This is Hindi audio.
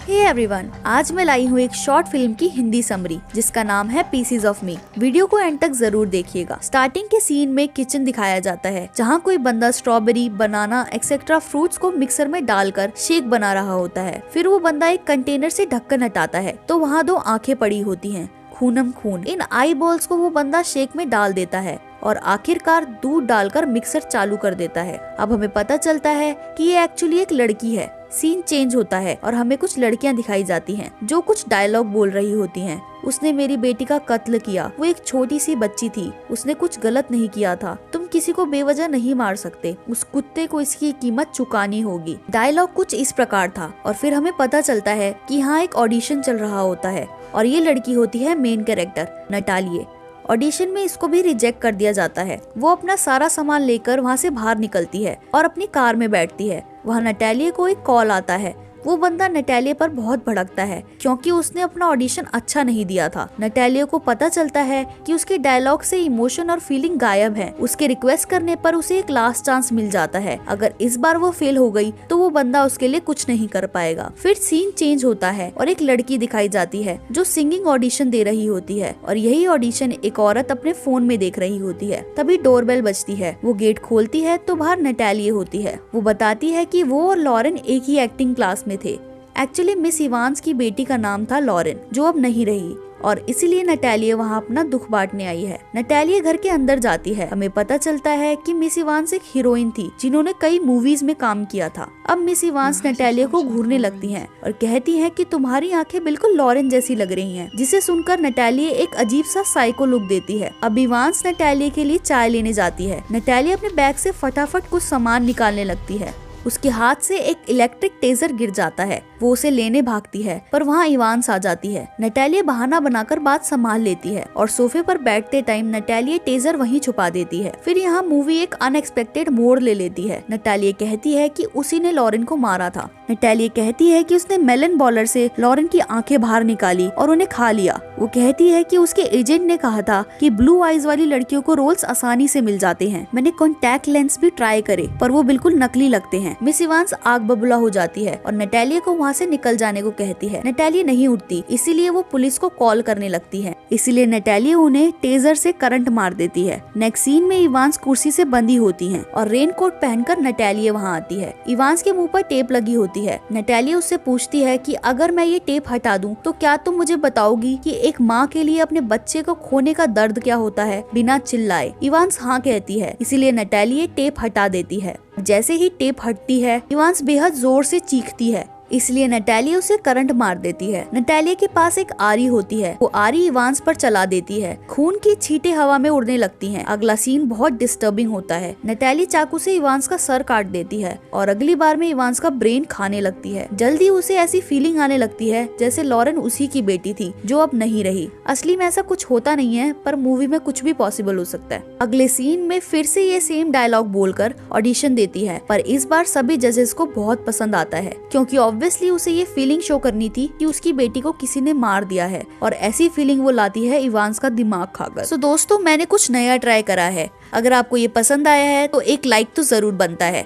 हे एवरीवन, आज मैं लाई हूँ एक शॉर्ट फिल्म की हिंदी समरी जिसका नाम है पीसीज ऑफ मी। वीडियो को एंड तक जरूर देखिएगा। स्टार्टिंग के सीन में किचन दिखाया जाता है जहाँ कोई बंदा स्ट्रॉबेरी, बनाना एक्सेट्रा फ्रूट्स को मिक्सर में डालकर शेक बना रहा होता है। फिर वो बंदा एक कंटेनर से ढक्कन हटाता है तो वहाँ 2 आंखें पड़ी होती हैं, खूनम खून। इन आई बॉल्स को वो बंदा शेक में डाल देता है और आखिरकार दूध डालकर मिक्सर चालू कर देता है। अब हमें पता चलता है कि ये एक्चुअली एक लड़की है। सीन चेंज होता है और हमें कुछ लड़कियां दिखाई जाती हैं जो कुछ डायलॉग बोल रही होती हैं। उसने मेरी बेटी का कत्ल किया, वो एक छोटी सी बच्ची थी, उसने कुछ गलत नहीं किया था, तुम किसी को बेवजह नहीं मार सकते, उस कुत्ते को इसकी कीमत चुकानी होगी। डायलॉग कुछ इस प्रकार था और फिर हमें पता चलता है कि यहाँ एक ऑडिशन चल रहा होता है और ये लड़की होती है मेन कैरेक्टर नटालिए। ऑडिशन में इसको भी रिजेक्ट कर दिया जाता है। वो अपना सारा सामान लेकर वहाँ से बाहर निकलती है और अपनी कार में बैठती है। वहाँ नटालिए को एक कॉल आता है। वो बंदा नटालिए पर बहुत भड़कता है क्योंकि उसने अपना ऑडिशन अच्छा नहीं दिया था। नटालिए को पता चलता है कि उसके डायलॉग से इमोशन और फीलिंग गायब है। उसके रिक्वेस्ट करने पर उसे एक लास्ट चांस मिल जाता है। अगर इस बार वो फेल हो गई तो वो बंदा उसके लिए कुछ नहीं कर पाएगा। फिर सीन चेंज होता है और एक लड़की दिखाई जाती है जो सिंगिंग ऑडिशन दे रही होती है और यही ऑडिशन एक औरत अपने फोन में देख रही होती है। तभी डोरबेल बजती है। वो गेट खोलती है तो बाहर नटालिए होती है। वो बताती है कि वो और लॉरेन एक ही एक्टिंग क्लास में थे। एक्चुअली मिस इवांस की बेटी का नाम था लॉरेन जो अब नहीं रही और इसीलिए नटालिए वहाँ अपना दुख बांटने आई है। नटालिए घर के अंदर जाती है। हमें पता चलता है कि मिस इवांस एक हीरोइन थी जिन्होंने कई मूवीज में काम किया था। अब मिस इवांस नटालिए को घूरने लगती हैं और कहती हैं कि तुम्हारी आंखें बिल्कुल लॉरेन जैसी लग रही हैं, जिसे सुनकर नटालिए एक अजीब सा साइको लुक देती है। अब इवांस नटालिए के लिए चाय लेने जाती है। नटालिए अपने बैग से फटाफट कुछ सामान निकालने लगती है। उसके हाथ से एक इलेक्ट्रिक टेजर गिर जाता है। वो उसे लेने भागती है पर वहाँ इवांस आ जाती है। नटालिए बहाना बनाकर बात संभाल लेती है और सोफे पर बैठते टाइम नटालिए टेजर वहीं छुपा देती है। फिर यहाँ मूवी एक अनएक्सपेक्टेड मोड़ ले लेती है। नटालिए कहती है कि उसी ने लॉरेन को मारा था। नटालिए कहती है कि उसने मेलन बॉलर से लॉरेन की आंखें बाहर निकाली और उन्हें खा लिया। वो कहती है कि उसके एजेंट ने कहा था कि ब्लू आईज वाली लड़कियों को रोल्स आसानी से मिल जाते हैं। मैंने कॉन्टैक्ट लेंस भी ट्राई करे पर वो बिल्कुल नकली लगते हैं। मिस इवांस आग बबूला हो जाती है और नटालिए को वहाँ से निकल जाने को कहती है। नटालिए नहीं उठती, इसीलिए वो पुलिस को कॉल करने लगती है। इसीलिए नटालिए उन्हें टेजर से करंट मार देती है। नेक्स्ट सीन में इवांस कुर्सी से बंधी होती हैं और रेनकोट पहनकर नटालिए वहाँ आती है। इवांस के मुंह पर टेप लगी होती है। नटालिए उससे पूछती है कि अगर मैं ये टेप हटा दूं तो क्या तुम मुझे बताओगी कि एक माँ के लिए अपने बच्चे को खोने का दर्द क्या होता है बिना चिल्लाए। इवांस हाँ कहती है, इसीलिए नटालिए टेप हटा देती है। जैसे ही टेप हटती है इवांस बेहद जोर से चीखती है, इसलिए नटालिए उसे करंट मार देती है। नटालिए के पास एक आरी होती है। वो आरी इवांस पर चला देती है। खून की छींटे हवा में उड़ने लगती हैं। अगला सीन बहुत डिस्टर्बिंग होता है। नटालिए चाकू से इवांस का सर काट देती है और अगली बार में इवांस का ब्रेन खाने लगती है। जल्दी उसे ऐसी फीलिंग आने लगती है जैसे लॉरेन उसी की बेटी थी जो अब नहीं रही। असली में ऐसा कुछ होता नहीं है पर मूवी में कुछ भी पॉसिबल हो सकता है। अगले सीन में फिर से ये सेम डायलॉग बोलकर ऑडिशन देती है पर इस बार सभी जजेस को बहुत पसंद आता है क्योंकि ऑब्वियसली उसे ये फीलिंग शो करनी थी कि उसकी बेटी को किसी ने मार दिया है और ऐसी फीलिंग वो लाती है इवांस का दिमाग खाकर। सो दोस्तों, मैंने कुछ नया ट्राई करा है। अगर आपको ये पसंद आया है तो एक लाइक तो जरूर बनता है।